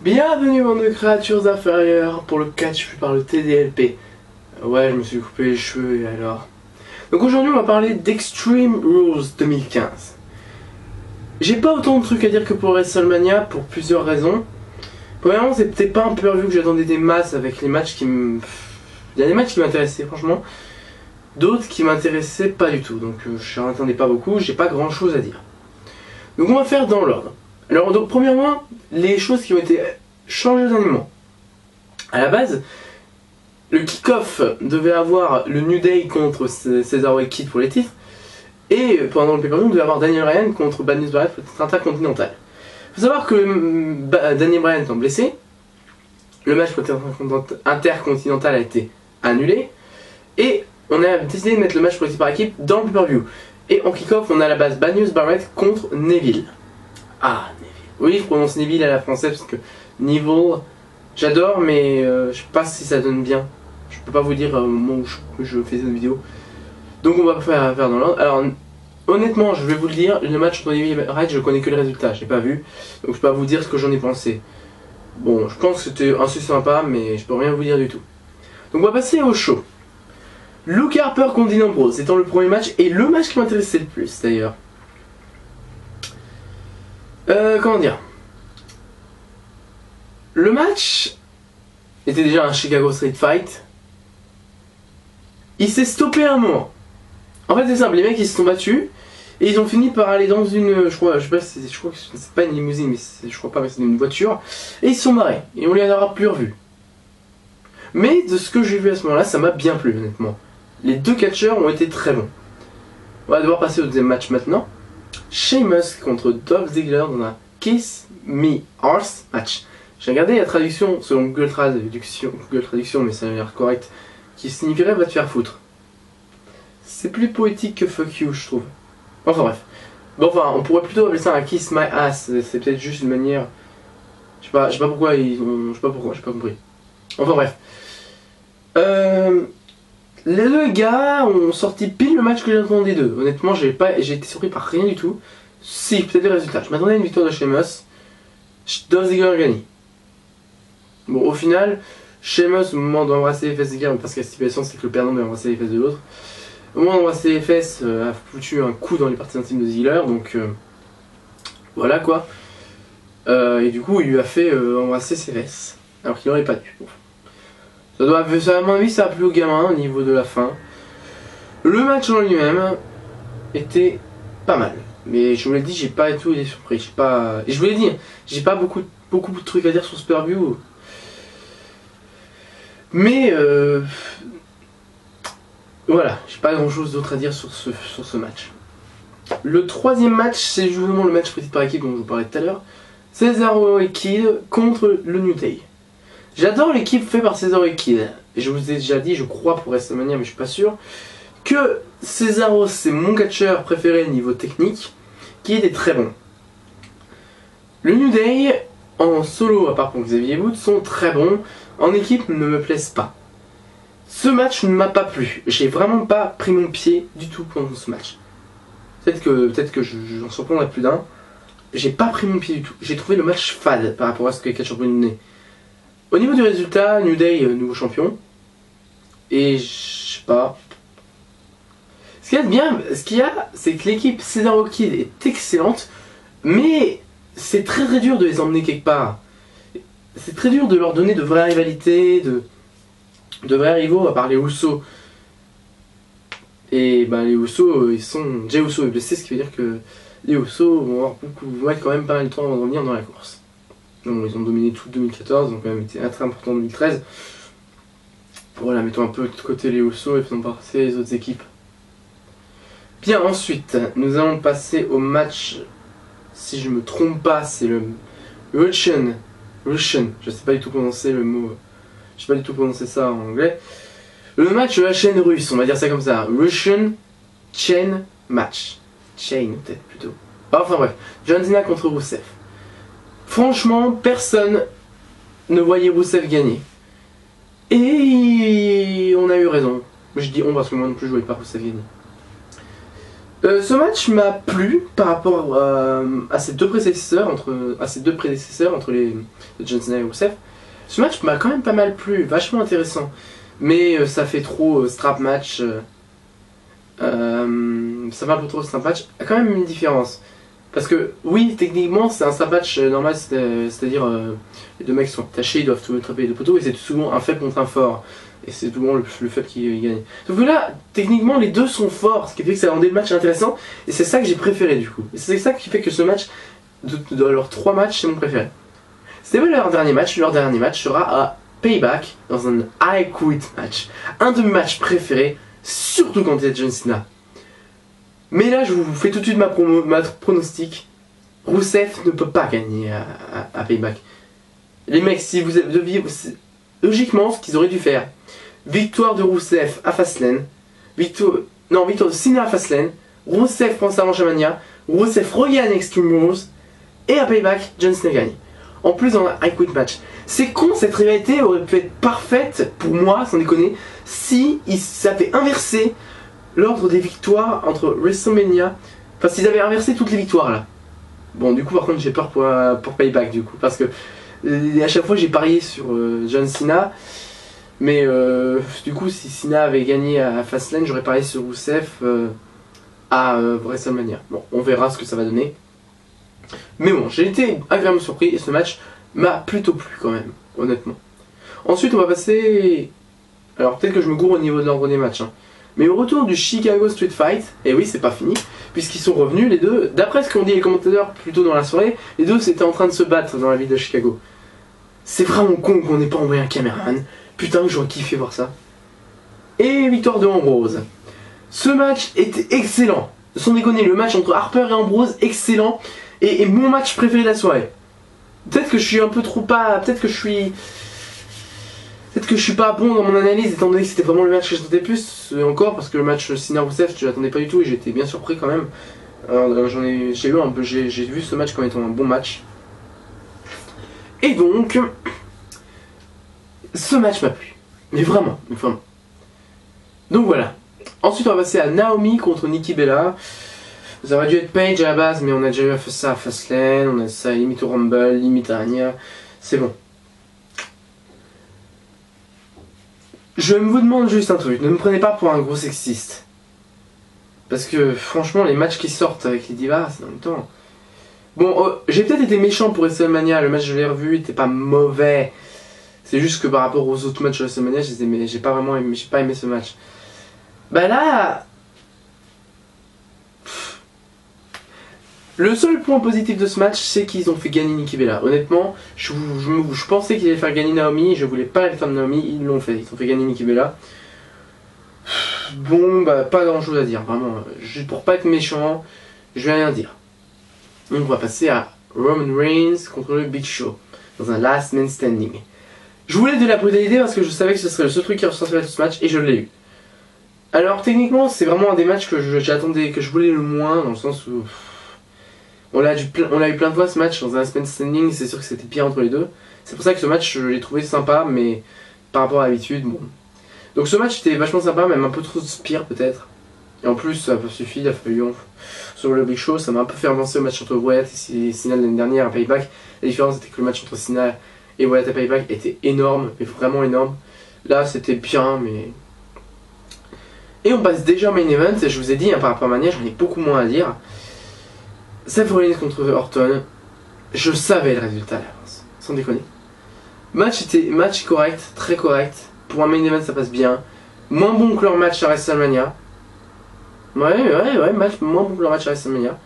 Bienvenue monde de créatures inférieures pour le catch par le TDLP. Ouais, je me suis coupé les cheveux et alors. Donc aujourd'hui on va parler d'Extreme Rules 2015. J'ai pas autant de trucs à dire que pour WrestleMania pour plusieurs raisons. Premièrement, c'est peut-être pas un pay-per-view que j'attendais des masses avec les matchs qui me... Il y a des matchs qui m'intéressaient franchement. D'autres qui m'intéressaient pas du tout. Donc je n'en attendais pas beaucoup, j'ai pas grand chose à dire. Donc on va faire dans l'ordre. Alors donc premièrement, les choses qui ont été changées dernièrement. À la base, le kick-off devait avoir le New Day contre Cesaro Kid pour les titres. Et pendant le pay-per-view, on devait avoir Daniel Bryan contre Bad News Barrett pour le titre intercontinental. Il faut savoir que Daniel Bryan étant blessé, le match pour le titre intercontinental a été annulé. Et on a décidé de mettre le match pour les titres par équipe dans le pay-per-view. Et en kick-off, on a à la base Bad News Barrett contre Neville. Ah, Neville. Oui, je prononce Neville à la française parce que Neville, j'adore, mais je sais pas si ça donne bien. Je peux pas vous dire au moment où je fais cette vidéo. Donc on va faire dans l'ordre. Alors, honnêtement, je vais vous le dire, le match contre Neville et Barrett, je connais que le résultat, je l'ai pas vu. Donc je peux pas vous dire ce que j'en ai pensé. Bon, je pense que c'était assez sympa, mais je peux rien vous dire du tout. Donc on va passer au show. Luke Harper contre Dean Ambrose étant le premier match et le match qui m'intéressait le plus d'ailleurs. Comment dire? Le match était déjà un Chicago Street Fight. Il s'est stoppé à un moment. En fait c'est simple, les mecs ils se sont battus et ils ont fini par aller dans une, je crois que c'est pas une limousine, mais je crois pas, mais c'est une voiture. Et ils se sont barrés et on les aura plus revus. Mais de ce que j'ai vu à ce moment-là, ça m'a bien plu honnêtement. Les deux catcheurs ont été très bons. On va devoir passer au deuxième match maintenant. Sheamus contre Dolph Ziggler dans un Kiss Me Arse match. J'ai regardé la traduction selon Google Traduction, mais ça a l'air correct, qui signifierait va te faire foutre. C'est plus poétique que fuck you, je trouve. Enfin bref. Bon, enfin, on pourrait plutôt appeler ça un Kiss My Ass. C'est peut-être juste une manière. Je sais pas pourquoi ils ont. Je sais pas pourquoi, j'ai pas compris. Enfin bref. Les deux gars ont sorti pile le match que j'attendais d'eux. Honnêtement, j'ai été surpris par rien du tout. Si, peut-être les résultats. Je m'attendais à une victoire de Sheamus. Dolph Ziggler a gagné. Bon, au final, Sheamus, au moment d'embrasser les fesses de Ziggler, parce que la stipulation c'est que le perdant doit embrasser les fesses de l'autre. Au moment d'embrasser les fesses, a foutu un coup dans les parties intimes de Ziggler, donc voilà quoi. Et du coup, il lui a fait embrasser ses fesses, alors qu'il n'aurait pas dû. Bon. À mon avis, ça a plu aux gamins au niveau de la fin. Le match en lui-même était pas mal. Mais je vous l'ai dit, j'ai pas tout été surpris. Et je vous l'ai dit, j'ai pas beaucoup de trucs à dire sur ce pay-per-view. Mais voilà, j'ai pas grand chose d'autre à dire sur ce match. Le troisième match, c'est justement le match petit par équipe dont je vous parlais tout à l'heure. Cesaro et Kid contre le New Day. J'adore l'équipe faite par Cesaro et Kid. Et je vous ai déjà dit, je crois pour WrestleMania, mais je suis pas sûr, que Cesaro c'est mon catcheur préféré niveau technique, Kid est très bon. Le New Day, en solo, à part pour Xavier Woods, sont très bons, en équipe ne me plaisent pas. Ce match ne m'a pas plu, j'ai vraiment pas pris mon pied du tout pendant ce match. Peut-être que j'en surprendrai plus d'un, j'ai pas pris mon pied du tout, j'ai trouvé le match fade par rapport à ce que les catcheurs peuvent nous donner. Au niveau du résultat, New Day, nouveau champion. Et je sais pas. Ce qu'il y a, c'est que l'équipe Cesaro Kid est excellente, mais c'est très très dur de les emmener quelque part. C'est très dur de leur donner de vraies rivalités, de vrais rivaux, à part les Usos. Et bah les Usos, ils sont. Jey Uso est blessé, ce qui veut dire que les Usos vont être quand même pas mal de temps avant de revenir dans la course. Donc, ils ont dominé tout 2014, ils ont quand même été très importants en 2013. Voilà, mettons un peu de côté les Usos et faisons passer les autres équipes. Bien, ensuite, nous allons passer au match, si je me trompe pas, c'est le Russian, je sais pas du tout prononcer le mot, je sais pas du tout prononcer ça en anglais. Le match de la chaîne russe, on va dire ça comme ça, Russian Chain Match. Chain peut-être plutôt. Enfin bref, John Cena contre Rusev. Franchement, personne ne voyait Rusev gagner. Et on a eu raison. Je dis on parce que moi non plus je voyais pas Rusev gagner. Ce match m'a plu par rapport à ses deux prédécesseurs, entre les John Cena et Rusev. Ce match m'a quand même pas mal plu, vachement intéressant. Mais ça fait trop strap match. Ça va un peu trop strap match. Il y a quand même une différence. Parce que oui, techniquement c'est un strap match normal, c'est-à-dire les deux mecs sont attachés, ils doivent tout attraper les deux poteaux et c'est souvent un faible contre un fort. Et c'est souvent le faible qui gagne. Sauf que là, techniquement les deux sont forts, ce qui fait que ça rendait le match intéressant. Et c'est ça que j'ai préféré du coup. Et c'est ça qui fait que ce match, de leurs 3 matchs, c'est mon préféré. C'était pas leur dernier match sera à Payback dans un I Quit match. Un de mes matchs préférés, surtout quand il y a John Cena. Mais là, je vous fais tout de suite ma pronostic. Rusev ne peut pas gagner à Payback. Les mecs, si vous deviez... Logiquement, ce qu'ils auraient dû faire. Victoire de Rusev à Fastlane. Victoire de Cena à Fastlane. Rusev prend sa revanche à Mania. Rusev regagne Extreme Rules. Et à Payback, John Cena gagne. En plus dans un I Quit match. C'est con, cette rivalité aurait pu être parfaite, pour moi, sans déconner, si ça avait inversé l'ordre des victoires entre WrestleMania. Enfin, s'ils avaient inversé toutes les victoires là. Bon, du coup, par contre, j'ai peur pour Payback, du coup, parce que à chaque fois j'ai parié sur John Cena. Mais du coup, si Cena avait gagné à Fastlane, j'aurais parié sur Rusev à WrestleMania. Bon, on verra ce que ça va donner. Mais bon, j'ai été agréablement surpris et ce match m'a plutôt plu quand même, honnêtement. Ensuite, on va passer... Alors peut-être que je me gourre au niveau de l'ordre des matchs. Hein. Mais au retour du Chicago Street Fight, et oui, c'est pas fini, puisqu'ils sont revenus les deux. D'après ce qu'ont dit les commentateurs plus tôt dans la soirée, les deux étaient en train de se battre dans la ville de Chicago. C'est vraiment con qu'on n'ait pas envoyé un caméraman. Putain, que j'aurais kiffé voir ça. Et victoire de Ambrose. Ce match était excellent. Sans déconner, le match entre Harper et Ambrose, excellent. Et mon match préféré de la soirée. Peut-être que je suis un peu trop pas... Peut-être que je suis pas bon dans mon analyse étant donné que c'était vraiment le match que j'attendais plus encore parce que le match Cena-Rusev je l'attendais pas du tout et j'étais bien surpris quand même. Alors j'ai vu ce match comme étant un bon match. Et donc ce match m'a plu. Mais vraiment. Donc voilà. Ensuite on va passer à Naomi contre Nikki Bella. Ça aurait dû être Paige à la base, mais on a déjà eu ça à Fastlane, on a ça limite au Rumble, limite à Anya. C'est bon. Je vous demande juste un truc, ne me prenez pas pour un gros sexiste. Parce que franchement, les matchs qui sortent avec les divas, c'est dans le temps. Bon, j'ai peut-être été méchant pour WrestleMania, le match je l'ai revu, il était pas mauvais. C'est juste que par rapport aux autres matchs de WrestleMania, j'ai pas aimé ce match. Bah là... Le seul point positif de ce match, c'est qu'ils ont fait gagner Nikki Bella. Honnêtement, je pensais qu'ils allaient faire gagner Naomi, je voulais pas la femme de Naomi, ils l'ont fait. Ils ont fait gagner Nikki Bella. Bon, bah pas grand chose à dire, vraiment. Pour pas être méchant, je vais rien dire. Donc on va passer à Roman Reigns contre le Big Show, dans un Last Man Standing. Je voulais de la brutalité parce que je savais que ce serait le seul truc qui ressortirait de ce match, et je l'ai eu. Alors techniquement, c'est vraiment un des matchs que j'attendais, que je voulais le moins, dans le sens où... On l'a eu plein de fois ce match dans un Last Man Standing, c'est sûr que c'était pire entre les deux. C'est pour ça que ce match je l'ai trouvé sympa, mais par rapport à l'habitude, bon. Donc ce match était vachement sympa, même un peu trop pire peut-être. Et en plus, ça a pas suffi, il a fallu sur le Big Show, ça m'a un peu fait avancer au match entre Wyatt et Cena l'année dernière à Payback. La différence était que le match entre Cena et Wyatt à Payback était énorme, mais vraiment énorme. Là c'était bien, mais... Et on passe déjà au main event, et je vous ai dit, hein, par rapport à Mania, j'en ai beaucoup moins à dire. Seth Rollins contre Orton, je savais le résultat à l'avance, sans déconner. Match correct, très correct. Pour un main event, ça passe bien. Moins bon que leur match à WrestleMania. Ouais, match moins bon que leur match à WrestleMania.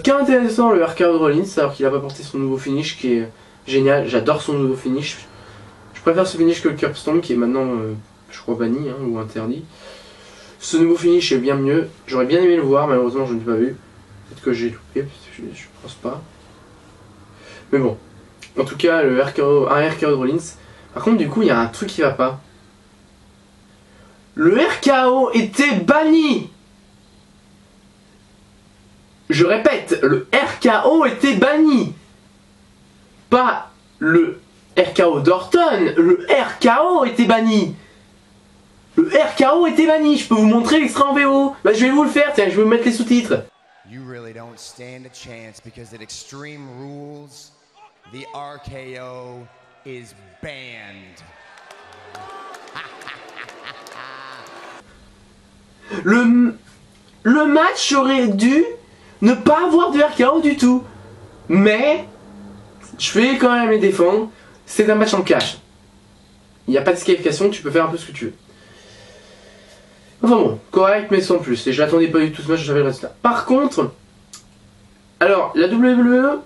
Cas intéressant, le RKO de Rollins, alors qu'il a pas porté son nouveau finish qui est génial. J'adore son nouveau finish. Je préfère ce finish que le Curb Stomp qui est maintenant, je crois, banni ou interdit. Ce nouveau finish est bien mieux. J'aurais bien aimé le voir, malheureusement, je ne l'ai pas vu. Peut-être que j'ai loupé, je pense pas. Mais bon. En tout cas, un RKO de Rollins. Par contre, du coup, il y a un truc qui va pas. Le RKO était banni! Je répète, le RKO était banni! Pas le RKO d'Orton, le RKO était banni! Le RKO était banni, je peux vous montrer l'extrait en VO. Bah je vais vous le faire, tiens, je vais vous mettre les sous-titres. You really don't stand a chance because at Extreme Rules, the RKO is banned. Le match aurait dû ne pas avoir de RKO du tout. Mais, je vais quand même les défendre. C'est un match en cash. Il n'y a pas de disqualification, tu peux faire un peu ce que tu veux. Enfin bon, correct, mais sans plus. Et je l'attendais pas du tout ce match, je savais le résultat. Par contre, alors, la WWE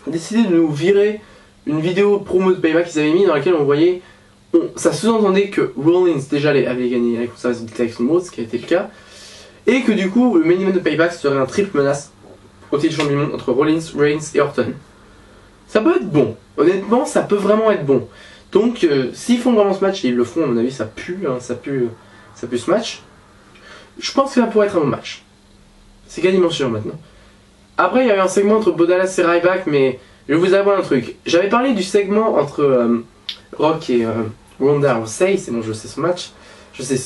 a décidé de nous virer une vidéo promo de Payback qu'ils avaient mis dans laquelle on voyait. Ça sous-entendait que Rollins déjà avait gagné la conservation de Tyson Rhodes, ce qui a été le cas. Et que du coup, le main event de Payback serait un triple menace au titre champion du monde entre Rollins, Reigns et Orton. Ça peut être bon. Honnêtement, ça peut vraiment être bon. Donc, s'ils font vraiment ce match, et ils le font, à mon avis, ça pue, hein, ça pue ce match. Je pense que ça pourrait être un bon match. C'est quasiment sûr maintenant. Après, il y avait un segment entre Bodalas et Ryback, mais je vais vous avouer un truc. J'avais parlé du segment entre Rock et Ronda Rousey, c'est bon, je sais son match. Je sais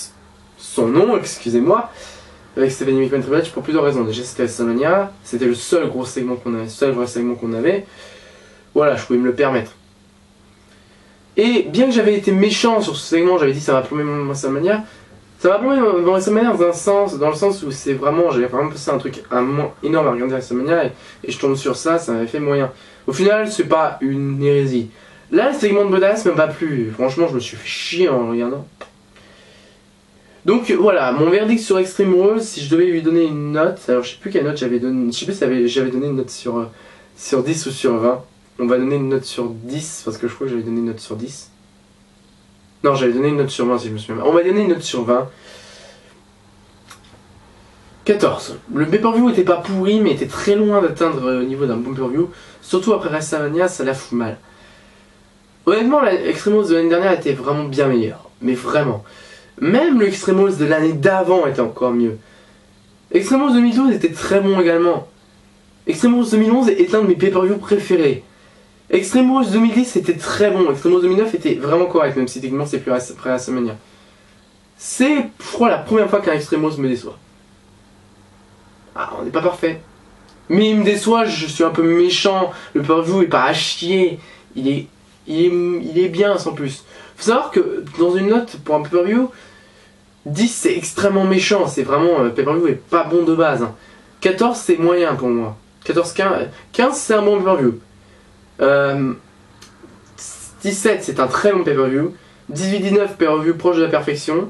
son nom, excusez-moi. Avec Stephanie McMahon Triple H pour plusieurs raisons. Déjà, c'était WrestleMania, c'était le seul gros segment qu'on avait, seul vrai segment qu'on avait. Voilà, je pouvais me le permettre. Et bien que j'avais été méchant sur ce segment, j'avais dit ça va plomber mon WrestleMania. Ça va plomber mon WrestleMania dans le sens où c'est vraiment, j'avais vraiment passé un moment énorme à regarder WrestleMania et je tombe sur ça, ça m'avait fait moyen. Au final, c'est pas une hérésie. Là, le segment de Bodas m'a pas plu. Franchement, je me suis fait chier en le regardant. Donc voilà, mon verdict sur Extreme Rules, si je devais lui donner une note, alors je sais plus quelle note j'avais donné, je sais plus si j'avais donné une note sur 10 ou sur 20. On va donner une note sur 10, parce que je crois que j'avais donné une note sur 10. Non, j'avais donné une note sur 20 si je me souviens. On va donner une note sur 20. 14. Le pay-per-view était pas pourri, mais était très loin d'atteindre le niveau d'un bon pay-per-view. Surtout après WrestleMania, ça la fout mal. Honnêtement, l'Extreme Rules de l'année dernière était vraiment bien meilleur. Mais vraiment. Même le Extreme Rules de l'année d'avant était encore mieux. Extreme Rules 2012 était très bon également. Extreme Rules 2011 est un de mes pay-per-view préférés. Extreme Rules 2010 était très bon. Extreme Rules 2009 était vraiment correct, même si techniquement c'est plus après WrestleMania. C'est, je crois, la première fois qu'un Extreme Rules me déçoit. Ah, on n'est pas parfait. Mais il me déçoit, je suis un peu méchant. Le pay-per-view est pas à chier. Il est bien sans plus. Faut savoir que dans une note pour un pay-per-view, 10 c'est extrêmement méchant. C'est vraiment, le pay-per-view est pas bon de base. 14 c'est moyen pour moi. 15 c'est un bon pay-per-view. 17 c'est un très bon pay-per-view. 18-19 pay-per-view proche de la perfection.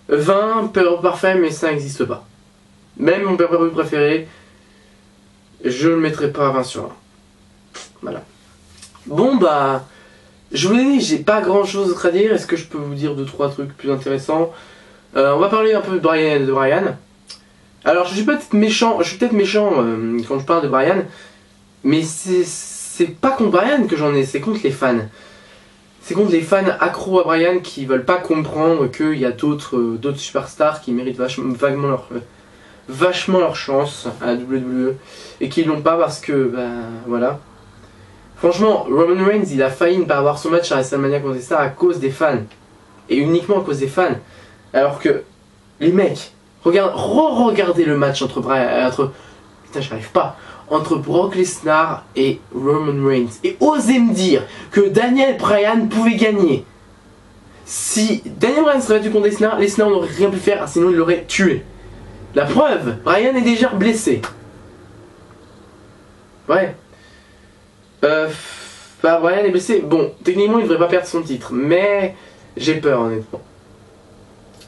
20 pay-per-view parfait, mais ça n'existe pas. Même mon pay-per-view préféré, je le mettrai pas à 20 sur 20. Voilà. Bon bah, je vous l'ai dit, j'ai pas grand chose d'autre à dire. Est-ce que je peux vous dire 2-3 trucs plus intéressants? On va parler un peu de Bryan. Alors je suis peut-être méchant, quand je parle de Bryan, mais c'est pas contre Bryan que j'en ai, c'est contre les fans. C'est contre les fans accros à Bryan qui veulent pas comprendre qu'il y a d'autres superstars qui méritent vachement leur chance à la WWE et qui l'ont pas parce que, voilà. Franchement, Roman Reigns il a failli ne pas avoir son match à WrestleMania contre les stars à cause des fans. Et uniquement à cause des fans. Alors que, les mecs, regardez le match entre putain, j'arrive pas. Entre Brock Lesnar et Roman Reigns. Et osez me dire que Daniel Bryan pouvait gagner. Si Daniel Bryan serait battu contre Lesnar n'aurait rien pu faire, sinon il l'aurait tué. La preuve, Bryan est déjà blessé. Ouais. Bryan est blessé. Bon, techniquement il devrait pas perdre son titre, mais j'ai peur honnêtement.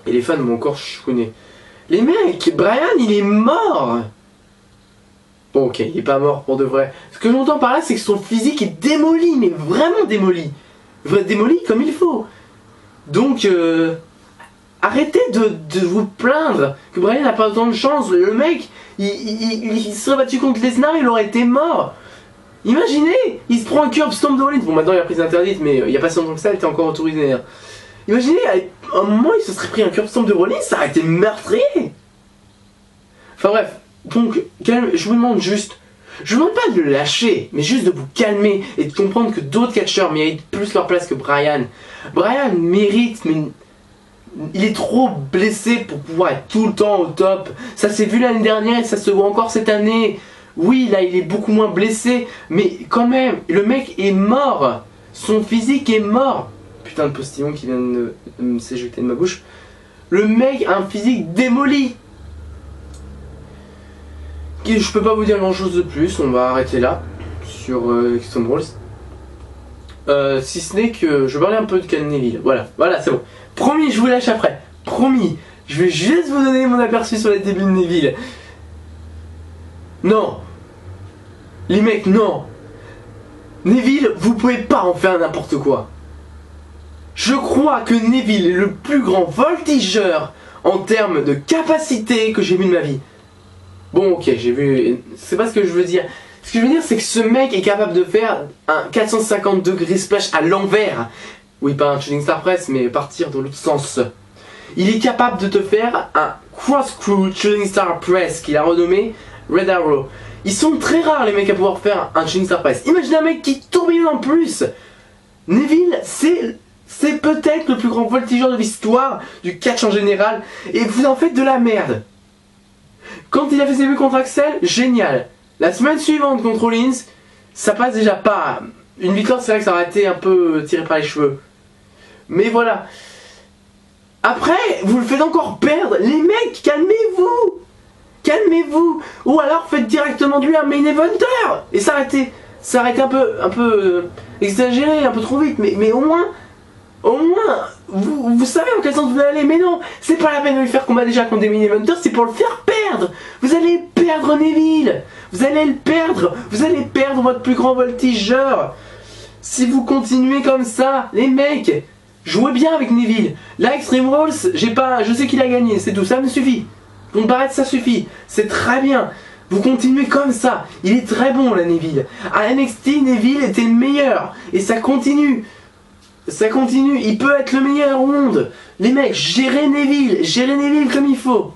Et les fans m'ont encore chouiné. Les mecs, Bryan il est mort. Bon ok, il est pas mort pour de vrai. Ce que j'entends par là c'est que son physique est démoli, mais vraiment démoli. Démoli comme il faut. Donc arrêtez de vous plaindre que Bryan n'a pas autant de chance. Le mec, il serait battu contre Lesnar, il aurait été mort. Imaginez, il se prend un curb stomp de Rollins. Bon maintenant il a pris interdite, mais il n'y a pas si longtemps que ça, elle était encore autorisée. Hein. Imaginez, à un moment il se serait pris un curb stomp de Rollins, ça aurait été meurtrier. Enfin bref. Donc, je vous demande juste, je vous demande pas de le lâcher, mais juste de vous calmer et de comprendre que d'autres catcheurs méritent plus leur place que Bryan. Bryan mérite, mais Il est trop blessé pour pouvoir être tout le temps au top. Ça s'est vu l'année dernière et ça se voit encore cette année. Oui, là il est beaucoup moins blessé, mais quand même, le mec est mort. Son physique est mort. Putain de postillon qui vient de s'éjecter de ma bouche. Le mec a un physique démoli. Je peux pas vous dire grand chose de plus, on va arrêter là sur Extreme Rules. Si ce n'est que je vais parler un peu de Ken Neville. Voilà, c'est bon. Promis, je vous lâche après. Promis, je vais juste vous donner mon aperçu sur les débuts de Neville. Non. Les mecs, non. Neville, vous pouvez pas en faire n'importe quoi. Je crois que Neville est le plus grand voltigeur en termes de capacité que j'ai vu de ma vie. Bon, ok, j'ai vu... C'est pas ce que je veux dire. Ce que je veux dire, c'est que ce mec est capable de faire un 450 degrés splash à l'envers. Oui, pas un Shooting Star Press, mais partir dans l'autre sens. Il est capable de te faire un Cross-Screw Shooting Star Press qu'il a renommé Red Arrow. Ils sont très rares les mecs à pouvoir faire un Shooting Star Press. Imaginez un mec qui tourbillonne en plus. Neville, c'est peut-être le plus grand voltigeur de l'histoire du catch en général. Et vous en faites de la merde. Quand il a fait ses buts contre Axel, génial. La semaine suivante contre Rollins, ça passe déjà pas. Une victoire, c'est vrai que ça aurait été un peu tiré par les cheveux. Mais voilà. Après, vous le faites encore perdre. Les mecs, calmez-vous. Calmez-vous. Ou alors faites directement de lui un main eventer. Et s'arrêtez. Ça aurait été un peu exagéré, un peu trop vite. Mais au moins, vous savez en quel sens vous voulez aller. Mais non, c'est pas la peine de lui faire combat déjà contre des main eventers, c'est pour le faire perdre. Vous allez perdre Neville. Vous allez le perdre. Vous allez perdre votre plus grand voltigeur. Si vous continuez comme ça, les mecs, jouez bien avec Neville. Là, Extreme Rules, je sais qu'il a gagné, c'est tout, ça me suffit. Pour me paraître, ça suffit. C'est très bien. Vous continuez comme ça. Il est très bon, là, Neville. À NXT, Neville était le meilleur. Et ça continue. Ça continue. Il peut être le meilleur au monde. Les mecs, gérez Neville comme il faut.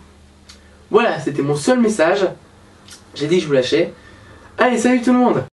Voilà, c'était mon seul message. J'ai dit que je vous lâchais. Allez, salut tout le monde.